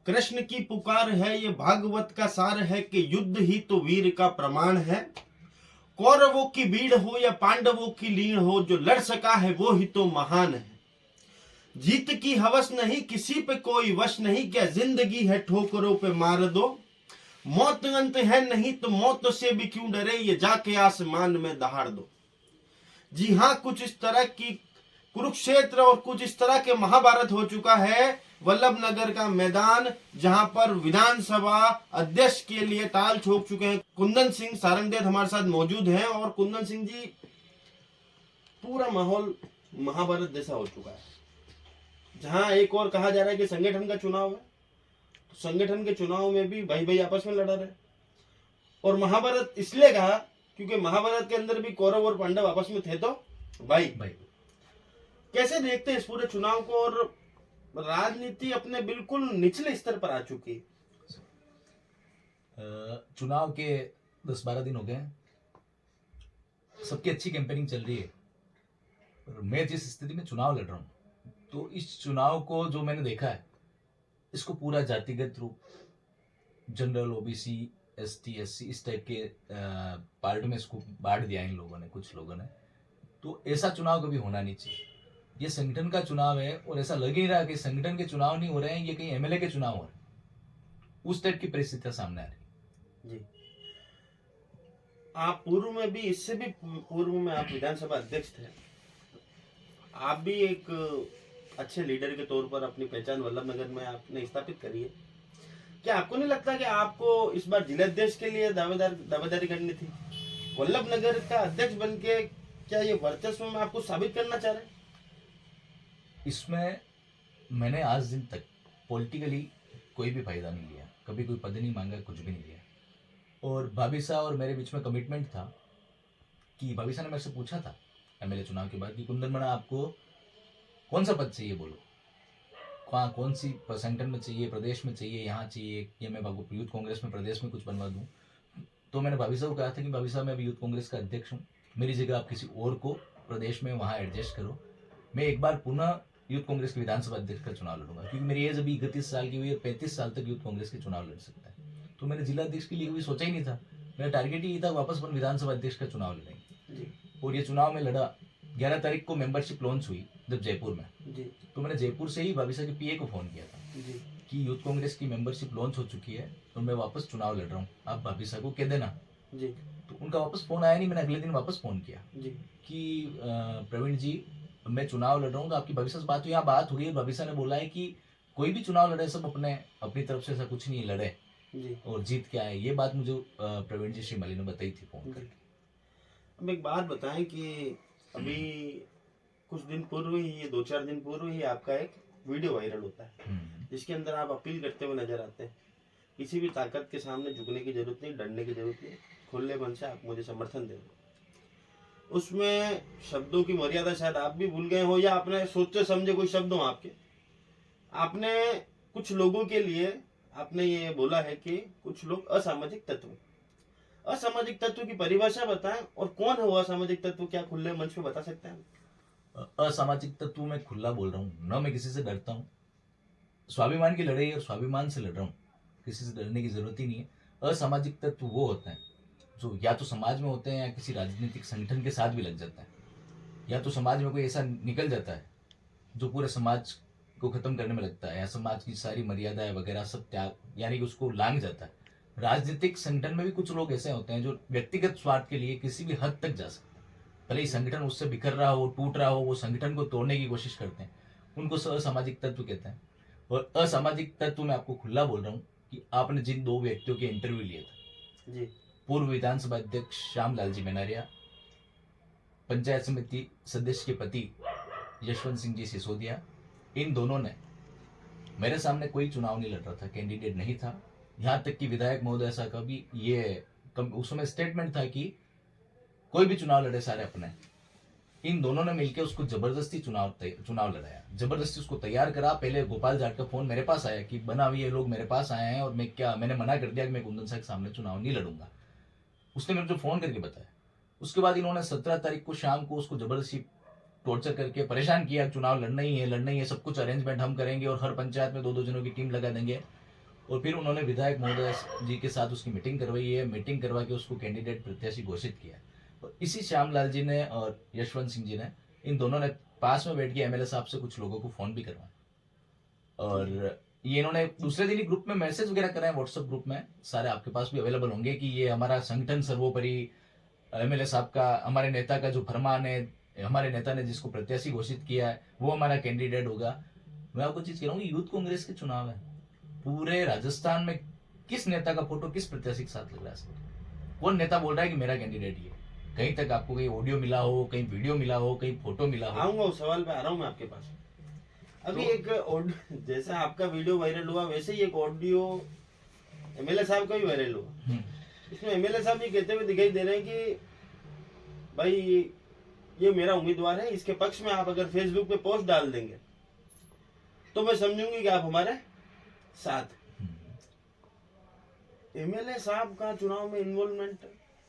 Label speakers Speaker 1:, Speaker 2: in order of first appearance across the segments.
Speaker 1: कृष्ण की पुकार है, ये भागवत का सार है कि युद्ध ही तो वीर का प्रमाण है। कौरवों की भीड़ हो या पांडवों की लीन हो, जो लड़ सका है वो ही तो महान है। जीत की हवस नहीं, किसी पे कोई वश नहीं, क्या जिंदगी है ठोकरों पे मार दो। मौत अंत है नहीं तो मौत से भी क्यों डरे, ये जाके आसमान में दहाड़ दो। जी हाँ, कुछ इस तरह की कुरुक्षेत्र और कुछ इस तरह के महाभारत हो चुका है। वल्लभनगर का मैदान, जहां पर विधानसभा अध्यक्ष के लिए ताल ठोक चुके हैं कुंदन सिंह सारंगदेव हमारे साथ मौजूद हैं। और कुंदन सिंह जी, पूरा माहौल महाभारत जैसा हो चुका है। जहां एक और कहा जा रहा है कि संगठन का चुनाव है, तो संगठन के चुनाव में भी भाई भाई आपस में लड़ा रहे। और महाभारत इसलिए कहा क्योंकि महाभारत के अंदर भी कौरव और पांडव आपस में थे, तो भाई कैसे देखते हैं इस पूरे चुनाव को? और राजनीति अपने बिल्कुल निचले स्तर पर आ चुकी है।
Speaker 2: चुनाव के 10-12 दिन हो गए, सबकी अच्छी कैंपेनिंग चल रही है। और मैं जिस स्थिति में चुनाव लड़ रहा हूँ, तो इस चुनाव को जो मैंने देखा है, इसको पूरा जातिगत रूप, जनरल, ओबीसी, एसटी, एससी, इस टाइप के पार्ट में इसको बांट दिया इन लोगों ने, कुछ लोगों ने। तो ऐसा चुनाव कभी होना नहीं चाहिए। ये संगठन का चुनाव है और ऐसा लग ही रहा है कि संगठन के चुनाव नहीं हो रहे हैं, ये कहीं एमएलए के चुनाव हो रहे हैं। उस टाइप की परिस्थितियां सामने आ रही
Speaker 1: जी, आप पूर्व में भी, इससे भी पूर्व में आप विधानसभा अध्यक्ष थे। आप भी एक अच्छे लीडर के तौर पर अपनी पहचान वल्लभनगर में आपने स्थापित करी है। क्या आपको नहीं लगता कि आपको इस बार जिलाध्यक्ष के लिए दावेदारी करनी थी? वल्लभनगर का अध्यक्ष बनके क्या ये वर्चस्व में आपको साबित करना चाह रहे हैं?
Speaker 2: इसमें मैंने आज दिन तक पॉलिटिकली कोई भी फायदा नहीं लिया, कभी कोई पद नहीं मांगा, कुछ भी नहीं लिया। और भाभी साहब और मेरे बीच में कमिटमेंट था कि भाभी साहब ने मेरे से पूछा था एमएलए चुनाव के बाद कि कुंदन मना, आपको कौन सा पद चाहिए, बोलो कौन सी संगठन में चाहिए, प्रदेश में चाहिए, यहाँ चाहिए, या मैं यूथ कांग्रेस में प्रदेश में कुछ बनवा दूँ। तो मैंने भाभी साहब को कहा था कि भाभी साहब, मैं अभी यूथ कांग्रेस का अध्यक्ष हूँ, मेरी जगह आप किसी और को प्रदेश में वहाँ एडजस्ट करो। मैं एक बार पुनः यूथ कांग्रेस के विधानसभा अध्यक्ष का चुनाव लड़ूंगा, क्योंकि मेरी एज अभी 31 साल की हुई है, 35 साल तक यूथ कांग्रेस के चुनाव लड़ सकता है। तो मैंने जिला अध्यक्ष के लिए कभी सोचा ही नहीं था। मेरा टारगेट ही था वापस विधानसभा अध्यक्ष का चुनाव लड़ेंगे। और ये चुनाव में लड़ा। 11 तारीख को मेंबरशिप लॉन्च हुई जब जयपुर में, तो मैंने जयपुर से ही भाभी साहब के पीए को फोन किया था कि यूथ कांग्रेस की मेंबरशिप लॉन्च हो चुकी है और मैं वापस चुनाव लड़ रहा हूँ, आप भाभी साहब को कह देना। तो उनका वापस फोन आया नहीं। मैंने अगले दिन वापस फोन किया कि प्रवीण जी, मैं चुनाव लड़ रहा हूँ, तो आपकी भाभी साहब से बात हुई? यहाँ बात हुई है, भाभी साहब ने बोला है कि कोई भी चुनाव लड़े, सब अपनी तरफ से ऐसा कुछ नहीं लड़े और जीत क्या है। ये बात मुझे प्रवीण जी श्रीमाली ने बताई थी फोन करके।
Speaker 1: अब एक बात बताएं कि अभी कुछ दिन पूर्व ही, ये 2-4 दिन पूर्व ही आपका एक वीडियो वायरल होता है जिसके अंदर आप अपील करते हुए नजर आते हैं, किसी भी ताकत के सामने झुकने की जरूरत नहीं, डरने की जरूरत नहीं, खुले मन से आप मुझे समर्थन दे दो। उसमें शब्दों की मर्यादा शायद आप भी भूल गए हो, या आपने सोचे समझे कोई शब्द हो आपके। आपने कुछ लोगों के लिए आपने ये बोला है कि कुछ लोग असामाजिक तत्व। असामाजिक तत्व की परिभाषा बताएं, और कौन है वो असामाजिक तत्व, क्या खुले मंच पे बता सकते हैं?
Speaker 2: असामाजिक तत्व मैं खुला बोल रहा हूँ, न मैं किसी से डरता हूँ। स्वाभिमान की लड़ाई और स्वाभिमान से लड़ रहा हूँ, किसी से डरने की जरूरत ही नहीं है। असामाजिक तत्व वो होते हैं जो या तो समाज में होते हैं या किसी राजनीतिक संगठन के साथ भी लग जाता है, या तो समाज में कोई ऐसा निकल जाता है जो पूरे समाज को खत्म करने में लगता है, या समाज की सारी मर्यादाएं वगैरह सब त्याग, यानी कि उसको लांघ जाता है। राजनीतिक संगठन में भी कुछ लोग ऐसे होते हैं जो व्यक्तिगत स्वार्थ के लिए किसी भी हद तक जा सकते हैं, भले ही संगठन उससे बिखर रहा हो, टूट रहा हो, वो संगठन को तोड़ने की कोशिश करते हैं, उनको असामाजिक तत्व कहते हैं। और असामाजिक तत्व में आपको खुला बोल रहा हूँ कि आपने जिन 2 व्यक्तियों के इंटरव्यू लिया था, पूर्व विधानसभा अध्यक्ष श्यामलाल जी मैनारिया, पंचायत समिति सदस्य के पति यशवंत सिंह जी सिसोदिया, इन दोनों ने मेरे सामने कोई चुनाव नहीं लड़ रहा था, कैंडिडेट नहीं था। यहाँ तक कि विधायक महोदय साहब का भी ये उसमें स्टेटमेंट था कि कोई भी चुनाव लड़े सारे अपने। इन दोनों ने मिलकर उसको जबरदस्ती चुनाव लड़ाया, जबरदस्ती उसको तैयार करा। पहले गोपाल जाट का फोन मेरे पास आया कि बना हुई ये लोग मेरे पास आए हैं और मैंने मना कर दिया कि मैं कुंदन साहब के सामने चुनाव नहीं लड़ूंगा। उसने मेरे को फोन करके बताया। उसके बाद इन्होंने 17 तारीख को शाम को उसको जबरदस्ती टॉर्चर करके परेशान किया, चुनाव लड़ना ही है, सब कुछ अरेंजमेंट हम करेंगे और हर पंचायत में 2-2 जनों की टीम लगा देंगे। और फिर उन्होंने विधायक महोदय जी के साथ उसकी मीटिंग करवाई है, मीटिंग करवा के उसको कैंडिडेट प्रत्याशी घोषित किया। और इसी श्यामलाल जी ने और यशवंत सिंह जी ने, इन दोनों ने पास में बैठ के एमएलए साहब से कुछ लोगों को फोन भी करवाया, और ये इन्होंने दूसरे दिन ही ग्रुप में मैसेज वगैरह कराए, व्हाट्सएप ग्रुप में सारे आपके पास भी अवेलेबल होंगे, कि ये हमारा संगठन सर्वोपरि, एमएलए साहब का, हमारे नेता का जो फरमान है, हमारे नेता ने जिसको प्रत्याशी घोषित किया है वो हमारा कैंडिडेट होगा। मैं आपको चीज कह रहा हूँ, यूथ कांग्रेस के चुनाव है, पूरे राजस्थान में किस नेता का फोटो किस प्रत्याशी के साथ लग रहा है? कौन नेता बोल रहा है कि मेरा कैंडिडेट ये? कहीं तक आपको कहीं ऑडियो मिला हो, कहीं वीडियो मिला हो, कहीं फोटो मिला हो?
Speaker 1: आऊंगा उस सवाल पे, आ रहा हूँ मैं आपके पास। अभी
Speaker 2: तो-
Speaker 1: एक जैसा आपका वीडियो वायरल हुआ, वैसे ही एक ऑडियो एमएलए साहब का भी वायरल हुआ। इसमें एमएलए साहब ये कहते हुए दिखाई दे रहे हैं कि भाई ये मेरा उम्मीदवार है, इसके पक्ष में आप अगर फेसबुक पे पोस्ट डाल देंगे तो मैं समझूंगी कि आप हमारे साथ। एमएलए साहब का चुनाव में इन्वॉल्वमेंट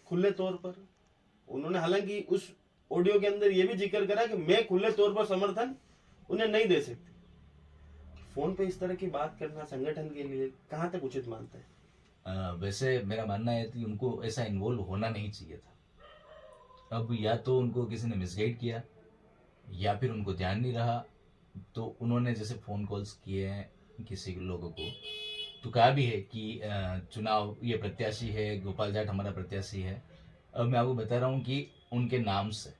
Speaker 1: खुले तौर पर, उन्होंने हालांकि उस ऑडियो के अंदर यह भी जिक्र करा कि मैं खुले तौर पर समर्थन उन्हें नहीं दे सकती। फोन पे इस तरह की बात करना संगठन के लिए कहां तक उचित मानते हैं?
Speaker 2: वैसे मेरा मानना है कि उनको ऐसा इन्वॉल्व होना नहीं चाहिए था। अब या तो उनको किसी ने मिसगाइड किया, या फिर उनको ध्यान नहीं रहा, तो उन्होंने जैसे फोन कॉल्स किए हैं किसी लोगों को, तो कहा भी है कि चुनाव ये प्रत्याशी है, गोपाल जाट हमारा प्रत्याशी है। अब मैं आपको बता रहा हूँ कि उनके नाम से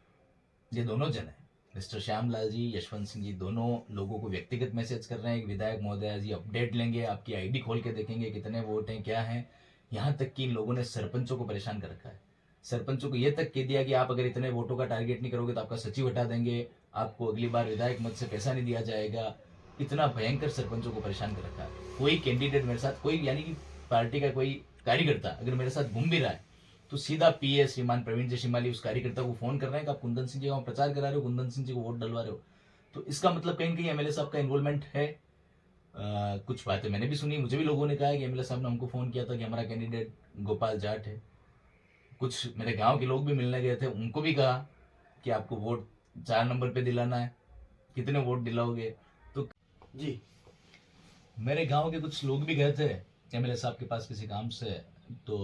Speaker 2: ये दोनों जन है, मिस्टर श्यामलाल जी, यशवंत सिंह जी, दोनों लोगों को व्यक्तिगत मैसेज कर रहे हैं कि विधायक महोदय जी अपडेट लेंगे, आपकी आईडी खोल के देखेंगे कितने वोट हैं, क्या हैं। यहाँ तक कि इन लोगों ने सरपंचों को परेशान कर रखा है। सरपंचों को यह तक कह दिया कि आप अगर इतने वोटों का टारगेट नहीं करोगे तो आपका सचिव हटा देंगे, आपको अगली बार विधायक मत से पैसा नहीं दिया जाएगा। इतना भयंकर सरपंचों को परेशान कर रखा है। कोई कैंडिडेट मेरे साथ, कोई यानी कि पार्टी का कोई कार्यकर्ता अगर मेरे साथ घूम भी रहा है तो सीधा पीए श्रीमान प्रवीण जी शिमाली उस कार्यकर्ता को फोन कर रहे हैं कि आप कुंदन सिंह जी का प्रचार करा रहे हो, कुंदन सिंह जी को वोट डलवा रहे हो। तो इसका मतलब कहीं कहीं एमएलए साहब का इन्वॉल्वमेंट है। कुछ बातें मैंने भी सुनी, मुझे भी लोगों ने कहा कि एमएलए साहब ने हमको फोन किया था कि हमारा कैंडिडेट गोपाल जाट है। कुछ मेरे गांव के लोग भी मिलने गए थे, उनको भी कहा कि आपको वोट 4 नंबर पे दिलाना है, कितने वोट दिलाओगे? तो
Speaker 1: जी,
Speaker 2: मेरे गांव के कुछ लोग भी गए थे एमएलए साहब के पास किसी काम से, तो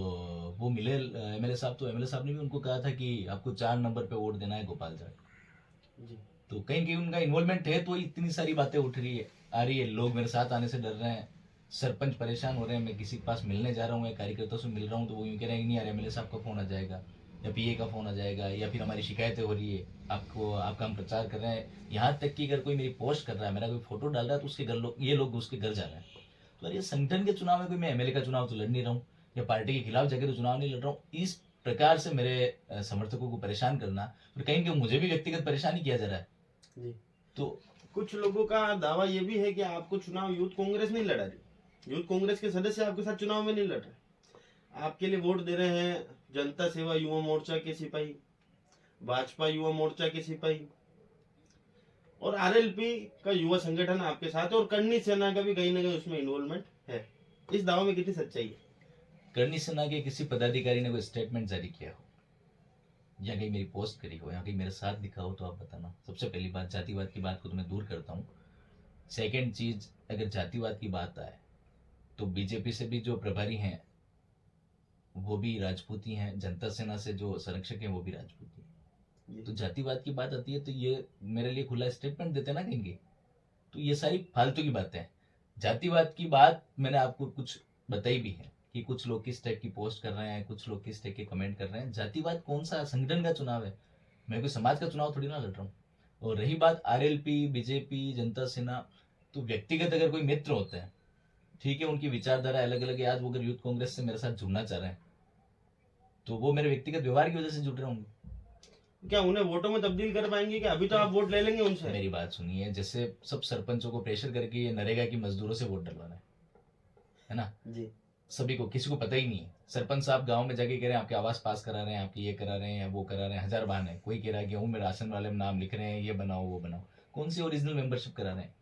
Speaker 2: वो मिले एमएलए साहब, तो एमएलए साहब ने भी उनको कहा था कि आपको 4 नंबर पे वोट देना है गोपाल जाट।
Speaker 1: जी,
Speaker 2: तो कहीं कहीं उनका इन्वॉल्वमेंट है, तो इतनी सारी बातें उठ रही है, आ रही है। लोग मेरे साथ आने से डर रहे हैं, सरपंच परेशान हो रहे हैं। मैं किसी के पास मिलने जा रहा हूँ या कार्यकर्ताओं से मिल रहा हूँ तो वो यूँ कह रहे हैं कि नहीं यार एमएलए साहब का फोन आ जाएगा या पीए का फोन आ जाएगा, या फिर हमारी शिकायतें हो रही है, आपको आपका हम प्रचार कर रहे हैं। यहाँ तक कि अगर कोई मेरी पोस्ट कर रहा है, मेरा कोई फोटो डाल रहा है, तो उसके घर लोग, ये लोग उसके घर जा रहे हैं। तो यार ये संगठन के चुनाव में कोई मैं एमएलए का चुनाव तो लड़ नहीं रहा हूँ, या पार्टी के खिलाफ जाकर तो चुनाव नहीं लड़ रहा हूँ। इस प्रकार से मेरे समर्थकों को परेशान करना, और कहीं कहीं मुझे भी व्यक्तिगत परेशान ही किया जा रहा है।
Speaker 1: जी।
Speaker 2: तो
Speaker 1: कुछ लोगों का दावा यह भी है कि आपको चुनाव यूथ कांग्रेस नहीं लड़ा रही, यूथ कांग्रेस के सदस्य आपके साथ चुनाव में नहीं लड़ रहे, आपके लिए वोट दे रहे हैं जनता सेवा युवा मोर्चा के सिपाही, भाजपा युवा मोर्चा के सिपाही, और आरएलपी का युवा संगठन आपके साथ, और करनी सेना का भी कहीं ना कहीं उसमें इन्वॉल्वमेंट है। इस दावे में कितनी सच्चाई है?
Speaker 2: करनी सेना के किसी पदाधिकारी ने कोई स्टेटमेंट जारी किया हो, या कहीं मेरी पोस्ट करी हो, या कहीं मेरे साथ दिखा हो, तो आप बताना। सबसे पहली बात, जातिवाद की बात को तो मैं दूर करता हूँ। सेकेंड चीज, अगर जातिवाद की बात आए तो बीजेपी से भी जो प्रभारी हैं वो भी राजपूती हैं, जनता सेना से जो संरक्षक हैं वो भी राजपूती हैं। तो जातिवाद की बात आती है तो ये मेरे लिए खुला स्टेटमेंट देते ना कहेंगे। तो ये सारी फालतू की बातें हैं। जातिवाद की बात मैंने आपको कुछ बताई भी है कि कुछ लोग किस टाइप की पोस्ट कर रहे हैं, कुछ लोग किस टाइप के कमेंट कर रहे हैं। जातिवाद कौन सा? संगठन का चुनाव है, मैं कोई समाज का चुनाव थोड़ी ना लड़ रहा हूँ। और रही बात आरएलपी, बीजेपी, जनता सेना, तो व्यक्तिगत अगर कोई मित्र होते हैं, ठीक है, उनकी विचारधारा अलग अलग है। आज वो अगर यूथ कांग्रेस से मेरे साथ जुड़ना चाह रहे हैं तो वो मेरे व्यक्तिगत व्यवहार की वजह से जुड़ रहे होंगे।
Speaker 1: क्या उन्हें वोटों में तब्दील कर पाएंगे? कि अभी तो आप वोट ले लेंगे उनसे?
Speaker 2: मेरी बात सुनिए, जैसे सब सरपंचों को प्रेशर करके ये नरेगा की मजदूरों से वोट डलवाना है ना?
Speaker 1: जी,
Speaker 2: सभी को, किसी को पता ही नहीं है। सरपंच साहब गांव में जाके कह रहे हैं आपके आवास पास करा रहे हैं, आपके ये करा रहे हैं, वो करा रहे हैं, 1000 बहाने। कोई कह रहा है गेहूं में राशन वाले में नाम लिख रहे हैं, ये बनाओ वो बनाओ। कौन सी ओरिजिनल मेंबरशिप करा रहे हैं?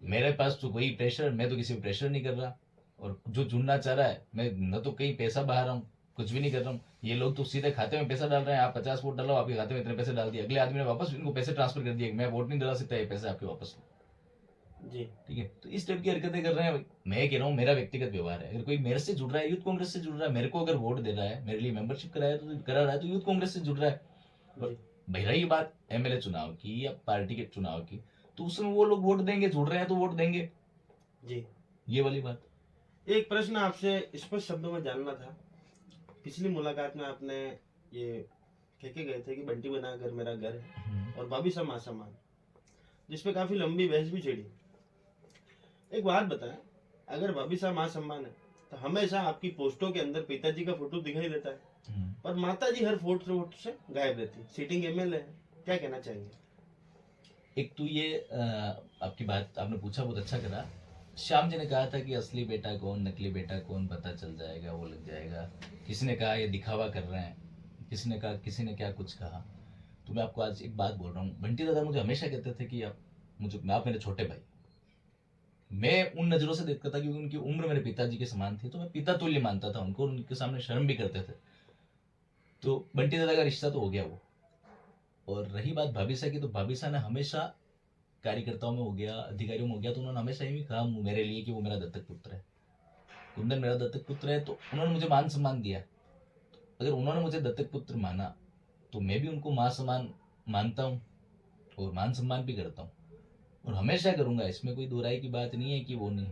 Speaker 2: मेरे पास तो कोई प्रेशर, मैं तो किसी को प्रेशर नहीं कर रहा। और जो जुड़ना चाह रहा है, मैं न तो कहीं पैसा बहा रहा हूँ, कुछ भी नहीं कर रहा हूँ। ये लोग तो सीधे खाते में पैसा डाल रहे हैं, आप 50 वोट डालो, आपके खाते में इतने पैसे डाल दिए, अगले आदमी ने वापस इनको पैसे ट्रांसफर कर दिए, मैं वोट नहीं डाला सकता, ये पैसे आपके वापस लो।
Speaker 1: जी
Speaker 2: ठीक है, तो इस टाइप की हरकतें कर रहे हैं। मैं कह रहा हूँ मेरा व्यक्तिगत व्यवहार है, अगर कोई मेरे से जुड़ रहा है, यूथ कांग्रेस से जुड़ रहा है, मेरे को अगर वोट दे रहा है, मेरे लिए मेंबरशिप करा रहा है तो यूथ कांग्रेस से जुड़ रहा है। और
Speaker 1: जी
Speaker 2: भाई रही बात एमएलए चुनाव की या पार्टी के चुनाव की, तो उसमें वो लोग वोट देंगे, जुड़ रहे हैं तो वोट देंगे,
Speaker 1: जी।
Speaker 2: ये वाली बात।
Speaker 1: एक प्रश्न आपसे स्पष्ट शब्दों में जानना था। पिछली मुलाकात में आपने ये कह के गए थे कि बंटी बना घर मेरा घर है और भाभी सा मां समान, जिसपे काफी लंबी बहस भी छिड़ी। एक बात बताएं, अगर भाभी सा मां सम्मान है तो हमेशा आपकी पोस्टों के अंदर पिताजी का फोटो दिखाई देता है, पर माता जी हर फोटो से गायब रहती है। सीटिंग एमएलए है, क्या कहना चाहेंगे?
Speaker 2: एक तो ये आपकी बात आपने पूछा, बहुत अच्छा करा। श्याम जी ने कहा था कि असली बेटा कौन नकली बेटा कौन पता चल जाएगा, वो लग जाएगा। किसी ने कहा ये दिखावा कर रहे हैं, किसी ने कहा, किसी ने क्या कुछ कहा। तो मैं आपको आज एक बात बोल रहा हूँ, बंटी दादा मुझे हमेशा कहते थे कि आप मेरे छोटे भाई। मैं उन नजरों से देखता था क्योंकि उनकी उम्र मेरे पिताजी के समान थी, तो मैं पिता तुल्य मानता था उनको, उनके सामने शर्म भी करते थे। तो बंटी दादा का रिश्ता तो हो गया वो। और रही बात भाभी सा की, तो भाभी सा ने हमेशा कार्यकर्ताओं में हो गया, अधिकारियों में हो गया, तो उन्होंने हमेशा यही कहा मेरे लिए कि वो मेरा दत्तक पुत्र है, कुंदन मेरा दत्तक पुत्र है। तो उन्होंने मुझे मान सम्मान दिया। अगर उन्होंने मुझे दत्तक पुत्र माना तो मैं भी उनको मां समान मानता हूँ और मान सम्मान भी करता हूँ और हमेशा करूंगा। इसमें कोई दो राय की बात नहीं है कि वो नहीं।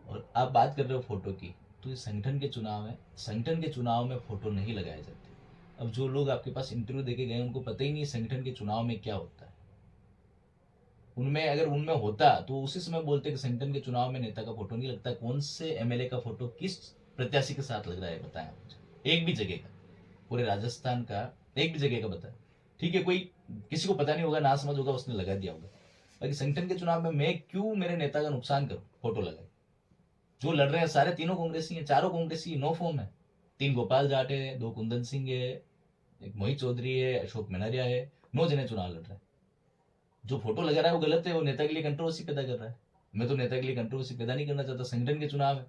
Speaker 2: और आप बात कर रहे हो फोटो की, तो ये संगठन के चुनाव है, संगठन के चुनाव में फोटो नहीं लगाए जाते। अब जो लोग आपके पास इंटरव्यू देके गए उनको पता ही नहीं संगठन के चुनाव में क्या होता है। उनमें अगर उनमें होता तो उसी समय बोलते कि संगठन के चुनाव में नेता का फोटो नहीं लगता। कौन से एमएलए का फोटो किस प्रत्याशी के साथ लग रहा है बताएं मुझे, एक भी जगह का, पूरे राजस्थान का एक भी जगह का बताएं। ठीक है, कोई किसी को पता नहीं होगा, ना समझ होगा, उसने लगा दिया होगा। बाकी संगठन के चुनाव में मैं क्यों मेरे नेता का नुकसान करूं फोटो लगाए? जो लड़ रहे हैं सारे तीनों कांग्रेसी हैं, चारों कांग्रेसी नो फॉर्म है। 3 गोपाल जाट है, 2 कुंदन सिंह है, एक मोहित चौधरी है, अशोक मेहरिया है, 9 जने चुनाव लड़ रहे हैं। जो फोटो लगा रहा है वो गलत है, वो नेता के लिए कंट्रोवर्सी पैदा कर रहा है। मैं तो नेता के लिए कंट्रोवर्सी पैदा नहीं करना चाहता। संगठन के चुनाव है,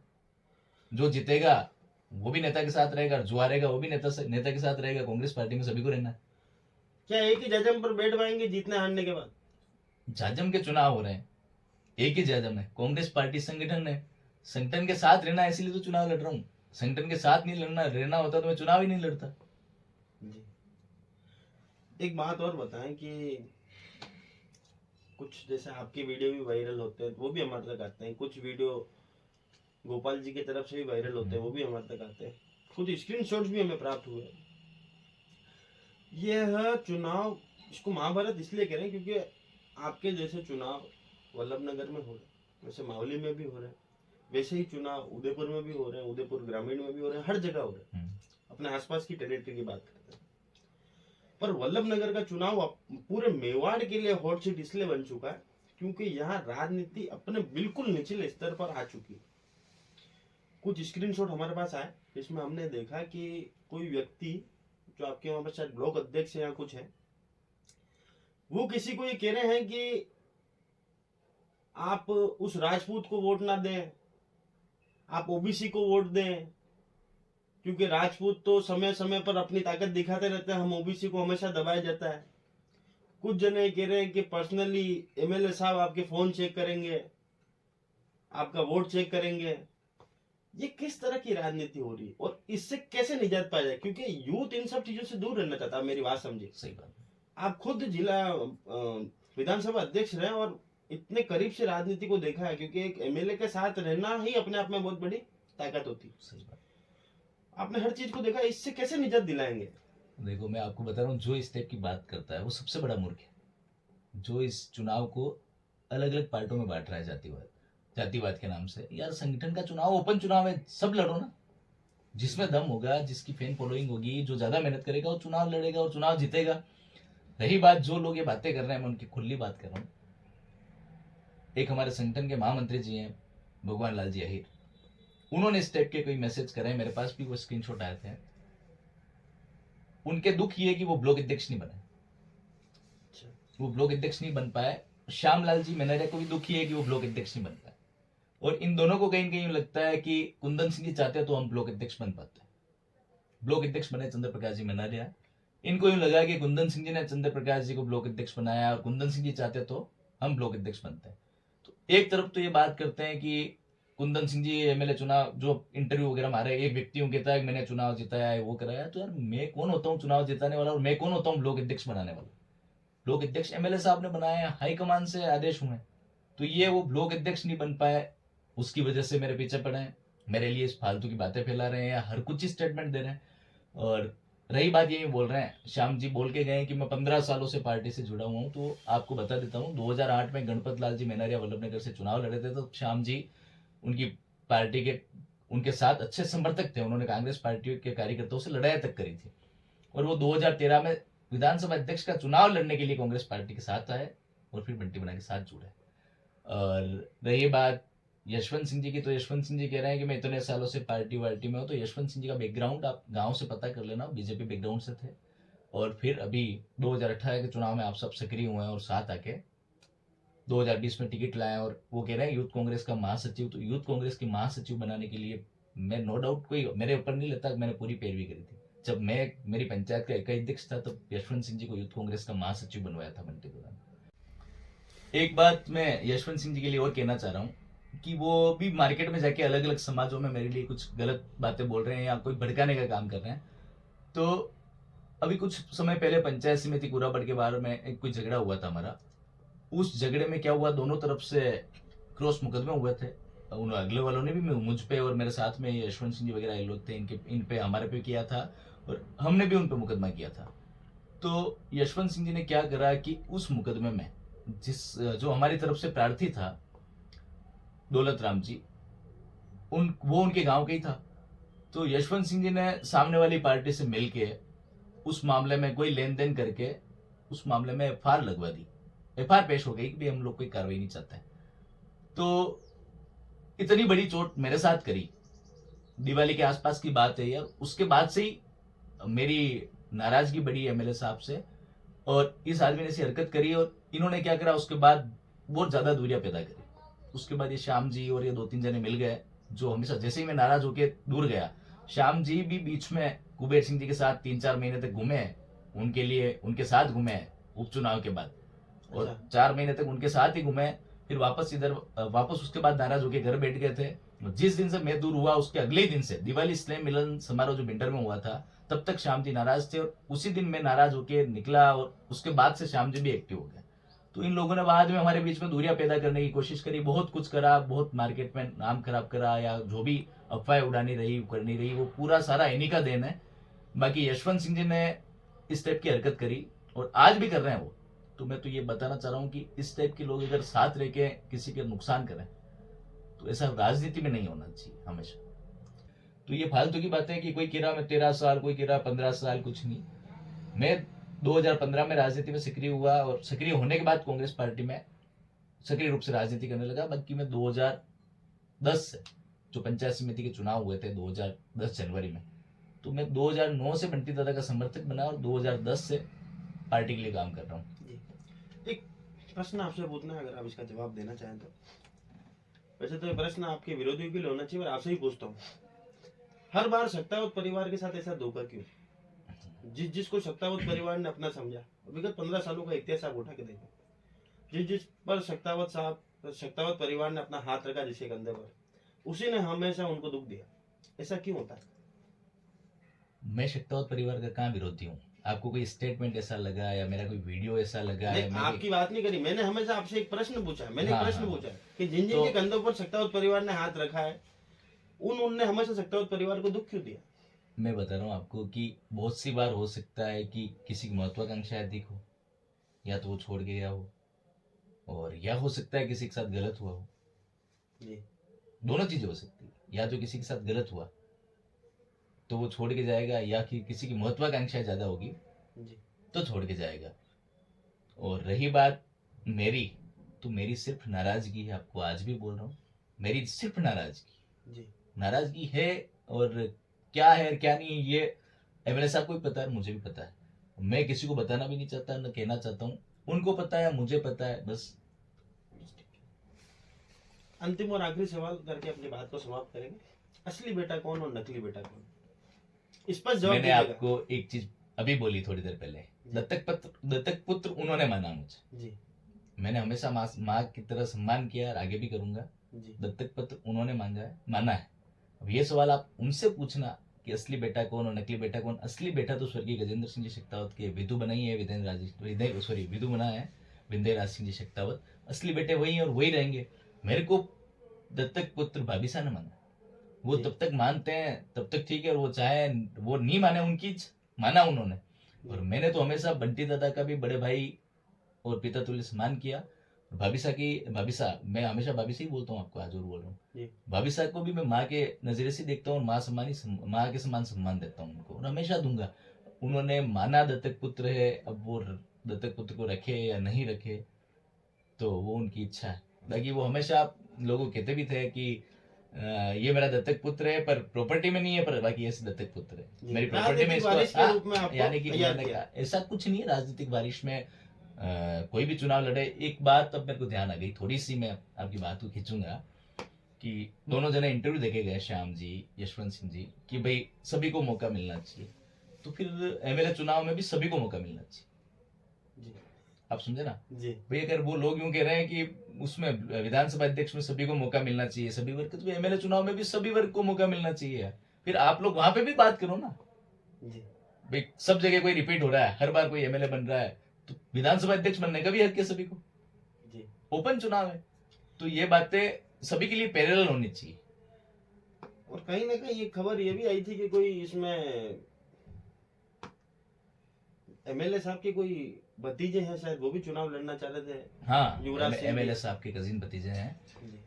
Speaker 2: जो जीतेगा वो भी नेता के साथ रहेगा, जो हारेगा वो भी नेता के साथ रहेगा। कांग्रेस पार्टी में सभी को रहना है।
Speaker 1: क्या एक ही जजम पर बैठ पाएंगे जीतने हारने के बाद?
Speaker 2: झाजम के चुनाव हो रहे हैं, एक ही झाजम है, कांग्रेस पार्टी संगठन है। संगठन के साथ रहना है इसलिए तो चुनाव लड़ रहा हूँ। संगठन के साथ नहीं लड़ना रहना होता तो मैं चुनाव ही नहीं लड़ता।
Speaker 1: जी। एक बात और बताएं कि कुछ जैसे आपके वीडियो भी वायरल होते हैं तो वो भी हमारे तक आते हैं, कुछ वीडियो गोपाल जी की तरफ से भी वायरल होते हैं, वो भी हमारे तक आते हैं, कुछ स्क्रीनशॉट्स भी हमें प्राप्त हुए। यह चुनाव, इसको महाभारत इसलिए कह रहे हैं क्योंकि आपके जैसे चुनाव वल्लभ नगर में हो रहे, वैसे मावली में भी हो रहे हैं, वैसे ही चुनाव उदयपुर में भी हो रहे हैं, उदयपुर ग्रामीण में भी हो रहे हैं, हर जगह हो रहे हैं। अपने आसपास की टेरिटरी की बात करते हैं, पर वल्लभ नगर का चुनाव पूरे मेवाड़ के लिए हॉट सीट इसलिए बन चुका है क्योंकि यहाँ राजनीति अपने बिल्कुल निचले स्तर पर आ चुकी है। कुछ स्क्रीनशॉट हमारे पास आए जिसमें हमने देखा कि कोई व्यक्ति जो आपके वहां पर शायद ब्लॉक अध्यक्ष या कुछ है, वो किसी को ये कह रहे हैं कि आप उस राजपूत को वोट ना दें, आप ओबीसी को वोट दें, क्योंकि राजपूत तो समय समय पर अपनी ताकत दिखाते रहते हैं, हम ओबीसी को हमेशा दबाया जाता है। कुछ जने कह रहे हैं कि पर्सनली एमएलए साहब आपके फोन चेक करेंगे, आपका वोट चेक करेंगे। ये किस तरह की राजनीति हो रही है और इससे कैसे निजात पाया जाए? क्योंकि यूथ इन सब चीजों से दूर रहना चाहता है। मेरी बात समझिए,
Speaker 2: सही बात।
Speaker 1: आप खुद जिला विधानसभा अध्यक्ष रहे और इतने करीब से राजनीति को देखा है, क्योंकि एक एमएलए के साथ रहना ही अपने आप में बहुत बड़ी ताकत होती है।
Speaker 2: सही बात।
Speaker 1: आपने हर चीज को देखा, इससे कैसे निजात दिलाएंगे?
Speaker 2: देखो मैं आपको बता रहा हूँ, जो इस टाइप की बात करता है वो सबसे बड़ा मूर्ख है। जो इस चुनाव को अलग अलग पार्टों में बांट रहा है जातिवाद के नाम से। यार संगठन का चुनाव ओपन चुनाव है, सब लड़ो ना। जिसमें दम होगा, जिसकी फैन फॉलोइंग होगी, जो ज्यादा मेहनत करेगा वो चुनाव लड़ेगा और चुनाव जीतेगा। रही बात जो लोग ये बातें कर रहे हैं, मैं उनकी खुली बात कर रहा हूँ। एक हमारे संगठन के महामंत्री जी हैं भगवान लाल जी अहिर, उन्होंने इस टाइप के कोई मैसेज करे, मेरे पास भी वो स्क्रीनशॉट आए थे। उनके दुख ये कि वो ब्लॉक अध्यक्ष नहीं बने, वो ब्लॉक अध्यक्ष नहीं बन पाए। श्यामलाल जी मेनरिया को भी दुखी है कि वो ब्लॉक अध्यक्ष नहीं बन पाए। और इन दोनों को कहीं कहीं लगता है कि कुंदन सिंह जी चाहते हैं तो हम ब्लॉक अध्यक्ष बन पाते हैं। ब्लॉक अध्यक्ष बने चंद्र प्रकाश जी मेनरिया। इनको यूं लगा कि कुंदन सिंह जी ने चंद्र प्रकाश जी को ब्लॉक अध्यक्ष बनाया और कुंदन सिंह जी चाहते तो हम ब्लॉक अध्यक्ष बनते हैं। तो एक तरफ तो ये बात करते हैं कि कुंदन सिंह जी एमएलए चुनाव जो इंटरव्यू वगैरह मारे, एक व्यक्ति यूं कहता है कि मैंने चुनाव जिताया है, वो कराया। तो यार मैं कौन होता हूँ चुनाव जिताने वाला, और मैं कौन होता हूँ ब्लॉक अध्यक्ष बनाने वाला? ब्लॉक अध्यक्ष एमएलए साहब ने बनाया है, हाईकमान से आदेश हुए। तो ये वो ब्लॉक अध्यक्ष नहीं बन पाए, उसकी वजह से मेरे पीछे पड़े हैं, मेरे लिए इस फालतू की बातें फैला रहे हैं या हर कुछ ही स्टेटमेंट दे रहे हैं। और रही बात यही बोल रहे हैं, श्याम जी बोल के गए कि मैं 15 सालों से पार्टी से जुड़ा हुआ हूँ। तो आपको बता देता हूँ, 2008 में गणपत लाल जी मेनारिया वल्लभनगर से चुनाव लड़े थे, तो श्याम जी उनकी पार्टी के उनके साथ अच्छे समर्थक थे। उन्होंने कांग्रेस पार्टी के कार्यकर्ताओं से लड़ाई तक करी थी, और वो 2013 में विधानसभा अध्यक्ष का चुनाव लड़ने के लिए कांग्रेस पार्टी के साथ आए और फिर बंटी बना के साथ जुड़े। और रही बात यशवंत सिंह जी की, तो यशवंत सिंह जी कह रहे हैं कि मैं इतने सालों से पार्टी वार्टी में हूँ। तो यशवंत सिंह जी का बैकग्राउंड आप गांव से पता कर लेना, बीजेपी बैकग्राउंड से थे, और फिर अभी 2018 के चुनाव में आप सब सक्रिय हुए हैं और साथ आके 2020 में टिकट लाए। और वो कह रहे हैं यूथ कांग्रेस का महासचिव। तो यूथ कांग्रेस की महासचिव बनाने के लिए मैं नो डाउट कोई मेरे ऊपर नहीं लेता, मैंने पूरी पैरवी करी थी। जब मैं मेरी पंचायत का इकाई अध्यक्ष था, तब यशवंत सिंह जी को यूथ कांग्रेस का महासचिव बनवाया था बंटी दौरान। एक बात मैं यशवंत सिंह जी के लिए और कहना चाह रहा हूँ कि वो भी मार्केट में जाके अलग अलग समाजों में मेरे लिए कुछ गलत बातें बोल रहे हैं या कोई भड़काने का काम कर रहे हैं। तो अभी कुछ समय पहले पंचायत समिति कुराबड़ के बारे में एक कोई झगड़ा हुआ था हमारा। उस झगड़े में क्या हुआ, दोनों तरफ से क्रॉस मुकदमे हुए थे। उन अगले वालों ने भी मुझ पे और मेरे साथ में यशवंत सिंह जी वगैरह ये लोग थे, इन पे हमारे पे किया था और हमने भी उन पे मुकदमा किया था। तो यशवंत सिंह जी ने क्या करा कि उस मुकदमे में जो हमारी तरफ से प्रार्थी था दौलत राम जी, वो उनके गांव के ही था। तो यशवंत सिंह जी ने सामने वाली पार्टी से मिलके उस मामले में कोई लेन देन करके उस मामले में एफआईआर लगवा दी। एफआईआर पेश हो गई कि हम लोग कोई कार्रवाई नहीं चाहते। तो इतनी बड़ी चोट मेरे साथ करी, दिवाली के आसपास की बात है यार। उसके बाद से ही मेरी नाराजगी बढ़ी एमएलए साहब से, और इस आदमी ने ऐसी हरकत करी और इन्होंने क्या करा, उसके बाद बहुत ज्यादा दूरियां पैदा करी। उसके बाद ये श्याम जी और ये 2-3 जने मिल गए, जो हमेशा जैसे ही मैं नाराज होके दूर गया, श्याम जी भी बीच में कुबेर सिंह जी के साथ 3-4 महीने तक घूमे, उनके लिए उनके साथ घूमे उपचुनाव के बाद, और 4 महीने तक उनके साथ ही घूमे। फिर वापस उसके बाद नाराज होके घर बैठ गए थे। जिस दिन से मैं दूर हुआ, उसके अगले ही दिन से दिवाली स्नेह मिलन समारोह जो विंटर में हुआ था, तब तक श्याम जी नाराज थे, और उसी दिन मैं नाराज होके निकला, और उसके बाद से श्याम जी भी एक्टिव हो गए। तो इन लोगों ने बाद में हमारे बीच में दूरियां पैदा करने की कोशिश करी, बहुत कुछ करा, बहुत मार्केट में नाम खराब करा, या जो भी अफवाह उड़ानी रही करनी रही, वो पूरा सारा इन्हीं का देन है। बाकी यशवंत सिंह जी ने इस टाइप की हरकत करी और आज भी कर रहे हैं वो। तो मैं तो ये बताना चाह रहा हूँ कि इस टाइप के लोग अगर साथ रह के किसी के नुकसान करें, तो ऐसा राजनीति में नहीं होना चाहिए हमेशा। तो ये फालतू की बातें कि कोई कह रहा मैं 13 साल, कोई कह रहा 15 साल, कुछ नहीं। मैं 2015 में राजनीति में सक्रिय हुआ, और सक्रिय होने के बाद कांग्रेस पार्टी में सक्रिय रूप से राजनीति करने लगा। बाकी मैं 2010 से, जो पंचायत समिति के चुनाव हुए थे 2010 जनवरी में, तो मैं 2009 से बंटी दादा का समर्थक बना और 2010 से पार्टी के लिए काम कर रहा हूँ।
Speaker 1: एक प्रश्न आपसे पूछना है, अगर आप इसका जवाब देना चाहें तो। वैसे तो ये प्रश्न आपके विरोधियों के लिए होना चाहिए, और आपसे ही पूछता हूँ, हर बार सत्तावत परिवार के साथ ऐसा धोखा क्यों? जिसको सत्तावत परिवार ने अपना समझा, विगत 15 सालों का इतिहास आप उठा के देखो, जिस पर सत्तावत परिवार ने अपना हाथ रखा जिसके कंधे पर, उसी ने हमेशा उनको दुख दिया। ऐसा क्यों होता है?
Speaker 2: मैं सत्तावत परिवार का कहाँ विरोधी हूँ? आपको कोई स्टेटमेंट ऐसा लगा या मेरा कोई वीडियो ऐसा लगा है?
Speaker 1: आपकी बात नहीं करी, मैंने हमेशा आपसे एक प्रश्न पूछा है। मैंने एक प्रश्न पूछा है कि जिन जिन
Speaker 2: तो
Speaker 1: के कंधों पर सत्तावत परिवार ने हाथ रखा है, उनने हमेशा सत्तावत परिवार को दुख क्यों दिया?
Speaker 2: मैं बता रहा हूँ आपको कि बहुत सी बार हो सकता है कि किसी की महत्वाकांक्षा अधिक हो, या तो वो छोड़ के गया हो, और या हो सकता है किसी के साथ गलत हुआ हो।
Speaker 1: जी,
Speaker 2: दोनों चीजें हो सकती है, या जो किसी के साथ गलत हुआ तो वो छोड़ के जाएगा, या कि किसी की महत्वाकांक्षा ज्यादा होगी
Speaker 1: जी,
Speaker 2: तो छोड़ के जाएगा। और रही बात मेरी, तो मेरी सिर्फ नाराजगी है, आपको आज भी बोल रहा हूँ, मेरी सिर्फ नाराजगी
Speaker 1: जी,
Speaker 2: नाराजगी है। और क्या है क्या नहीं है ये एमएलए साहब को भी पता है, मुझे भी पता है। मैं किसी को बताना भी नहीं चाहता, न कहना चाहता हूँ। उनको पता है, मुझे पता है, बस।
Speaker 1: अंतिम और आखिरी सवाल करके अपनी बात को समाप्त करेंगे। असली बेटा कौन और नकली बेटा कौन? इस पर जवाब
Speaker 2: मैंने
Speaker 1: दीजिएगा।
Speaker 2: आपको एक चीज अभी बोली थोड़ी देर पहले, दत्तक पुत्र उन्होंने माना मुझे।
Speaker 1: जी,
Speaker 2: मैंने हमेशा माँ की तरह सम्मान किया और आगे भी करूंगा।
Speaker 1: जी
Speaker 2: दत्तक पत्र उन्होंने माना है। अब ये सवाल आप उनसे पूछना कि असली बेटा कौन और नकली बेटा कौन। असली बेटा तो स्वर्गीय गजेंद्र सिंह जी शेखावत के विधु बनाई है, विधु बना है विंध्य राज सिंह जी शेखावत। असली बेटे वही हैं और वही रहेंगे। मेरे को दत्तक पुत्र भाभी सा ने माना, वो
Speaker 1: जी।
Speaker 2: तब तक मानते हैं तब तक ठीक है, और वो चाहे वो नहीं माने उनकी माना उन्होंने। और मैंने तो हमेशा बंटी दादा का भी बड़े भाई और पिता तुल्य सम्मान किया। भाभी सा मैं हमेशा भाभी से ही बोलता हूँ आपको, आज और बोल रहा हूँ।
Speaker 1: जी
Speaker 2: भाभी साहब को भी मैं माँ के नजरे से देखता हूँ और माँ के समान सम्मान देता हूँ उनको, और हमेशा दूंगा। उन्होंने माना दत्तक पुत्र है, अब वो दत्तक पुत्र को रखे या नहीं रखे तो वो उनकी इच्छा है। बाकी वो हमेशा लोगों कहते भी थे कि ये मेरा दत्तक पुत्र है पर प्रॉपर्टी में नहीं है, पर बाकी ऐसे दत्तक पुत्र है
Speaker 1: जी।
Speaker 2: मेरी प्रॉपर्टी में
Speaker 1: राजनीतिक
Speaker 2: इसको
Speaker 1: वारिस के रूप में आपको
Speaker 2: यानी कि
Speaker 1: तैयार
Speaker 2: उन्होंने
Speaker 1: किया।
Speaker 2: कहा ऐसा कुछ नहीं है राजनीतिक बारिश में। कोई भी चुनाव लड़े, एक बात तब मेरे को ध्यान आ गई, थोड़ी सी मैं आपकी बात को खींचूंगा कि दोनों जने इंटरव्यू देके गए, श्याम जी यशवंत सिंह जी, कि भाई सभी को मौका मिलना चाहिए। तो फिर एमएलए चुनाव में भी सभी को मौका मिलना चाहिए।
Speaker 1: जी
Speaker 2: आप समझे ना
Speaker 1: जी
Speaker 2: भाई, अगर वो लोग यूं कह रहे हैं कि उसमें विधानसभा अध्यक्ष में सभी को मौका मिलना चाहिए, सभी वर्ग, तो एमएलए चुनाव में भी सभी वर्ग को मौका मिलना चाहिए। फिर आप लोग वहां पे भी बात करो ना
Speaker 1: जी
Speaker 2: भाई, सब जगह कोई रिपीट हो रहा है, हर बार कोई एमएलए बन रहा है, तो विधानसभा अध्यक्ष बनने का भी हक है सभी को।
Speaker 1: जी।
Speaker 2: ओपन चुनाव है, तो ये बातें सभी के लिए पैरेलल होनी चाहिए।
Speaker 1: और कहीं ना कहीं एक खबर ये भी आई थी कि कोई इसमें एमएलए साहब के कोई भतीजे हैं शायद, वो भी चुनाव लड़ना चाह रहे थे।
Speaker 2: हाँ,
Speaker 1: युवराज सिंह
Speaker 2: एमएलए
Speaker 1: जी।
Speaker 2: साहब के कजिन भतीजे हैं
Speaker 1: जी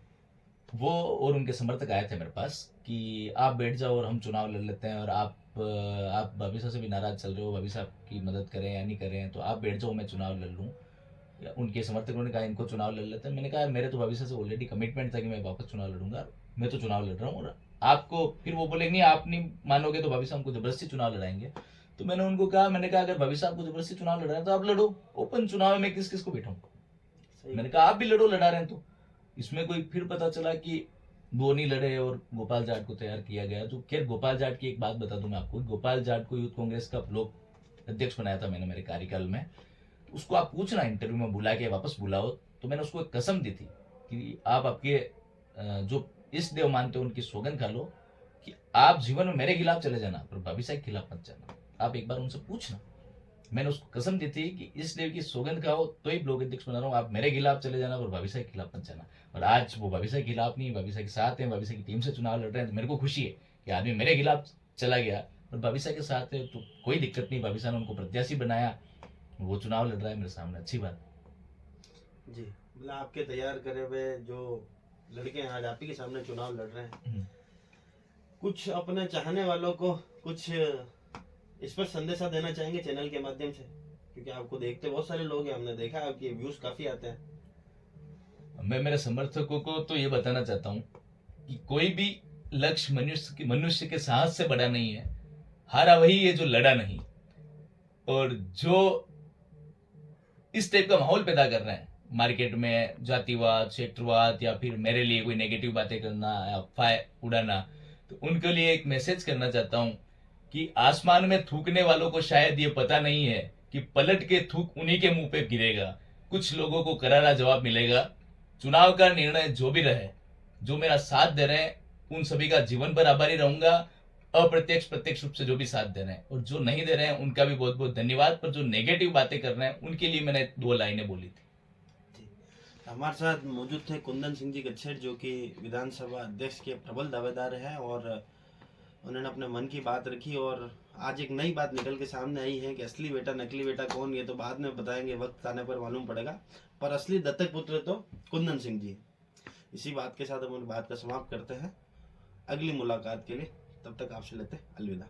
Speaker 2: वो, और उनके समर्थक आए थे मेरे पास कि आप बैठ जाओ और हम चुनाव लड़ लेते हैं, और आप भाभी साहब से भी नाराज चल रहे हो, भाभी साहब की मदद करें या नहीं करें, तो आप बैठ जाओ मैं चुनाव लड़ लूँ। उनके समर्थकों ने कहा इनको चुनाव लड़ लेते हैं। मैंने कहा मेरे तो भाभी साहब से ऑलरेडी कमिटमेंट था कि मैं वापस चुनाव लड़ूंगा, मैं तो चुनाव लड़ रहा हूँ। और आपको फिर वो बोलेंगे नहीं आप नहीं मानोगे तो भाभी साहब हमको जबरदस्ती चुनाव लड़ाएंगे। तो मैंने उनको कहा, मैंने कहा अगर भाभी साहब को जबरदस्ती चुनाव लड़ रहे हैं तो आप लड़ो, ओपन चुनाव में किस किस को बैठाऊं।
Speaker 1: सही।
Speaker 2: मैंने कहा आप भी लड़ो, लड़ा रहे हैं तो इसमें कोई। फिर पता चला कि वो नहीं लड़े और गोपाल जाट को तैयार किया गया। तो खैर गोपाल जाट की एक बात बता दूं मैं आपको, गोपाल जाट को यूथ कांग्रेस का ब्लॉक अध्यक्ष बनाया था मैंने मेरे कार्यकाल में। उसको आप पूछना इंटरव्यू में बुला के वापस बुलाओ, तो मैंने उसको एक कसम दी थी कि आप आपके जो इष्ट देव मानते हो उनकी सौगंध खा लो कि आप जीवन में मेरे खिलाफ चले जाना पर भाभी साहब के खिलाफ मत जाना। आप एक बार उनसे पूछना, मैंने उसको कसम दी थी कि इस देव की सौगंध खाओ तो ही ब्लॉक अध्यक्ष बना रहा हूँ, आप मेरे खिलाफ चले जाना और भाभी साहब के खिलाफ मत जाना। और आज वो भाभी साहब के खिलाफ नहीं, भाभी साहब के साथ हैं, भाभी साहब की टीम से चुनाव लड़ रहे हैं। तो मेरे को खुशी है कि आदमी मेरे खिलाफ चला गया और भाभी साहब के साथ है, तो कोई दिक्कत नहीं। भाभी साहब ने उनको प्रत्याशी बनाया, वो चुनाव लड़ रहा है मेरे सामने, अच्छी बात।
Speaker 1: जी मतलब आपके तैयार करे हुए जो लड़के हैं आज आप ही के सामने चुनाव लड़ रहे हैं, कुछ अपने चाहने वालों को कुछ इस पर संदेशा देना चाहेंगे चैनल के माध्यम से, क्योंकि आपको देखते बहुत सारे लोग हैं, हमने देखा आपके व्यूज काफी आते हैं।
Speaker 2: मैं मेरे समर्थकों को तो ये बताना चाहता हूँ कि कोई भी लक्ष्य मनुष्य के साहस से बड़ा नहीं है। हारा वही है जो लड़ा नहीं, और जो इस टाइप का माहौल पैदा कर रहे हैं मार्केट में, जातिवाद, क्षेत्रवाद, या फिर मेरे लिए कोई नेगेटिव बातें करना या अफवाह उड़ाना, तो उनके लिए एक मैसेज करना चाहता हूं कि आसमान में थूकने वालों को शायद ये पता नहीं है कि पलट के थूक उन्हीं के मुंह पे गिरेगा। कुछ लोगों को करारा जवाब मिलेगा। चुनाव का निर्णय जो भी रहे, जो मेरा साथ दे रहे हैं उन सभी का जीवन पर आभारी रहूंगा, अप्रत्यक्ष प्रत्यक्ष रूप से जो भी साथ दे रहे हैं, और जो नहीं दे रहे हैं उनका भी बहुत बहुत धन्यवाद। पर जो नेगेटिव बातें कर रहे हैं उनके लिए मैंने 2 लाइनें बोली थी।
Speaker 1: हमारे साथ मौजूद थे कुंदन सिंह जी गच्छेर, जो कि विधानसभा अध्यक्ष के प्रबल दावेदार हैं, और उन्होंने अपने मन की बात रखी। और आज एक नई बात निकल के सामने आई है कि असली बेटा नकली बेटा कौन, ये तो बाद में बताएंगे, वक्त आने पर मालूम पड़ेगा, पर असली दत्तक पुत्र तो कुंदन सिंह जी। इसी बात के साथ हम अपनी बात का समाप्त करते हैं। अगली मुलाकात के लिए तब तक आपसे लेते हैं अलविदा।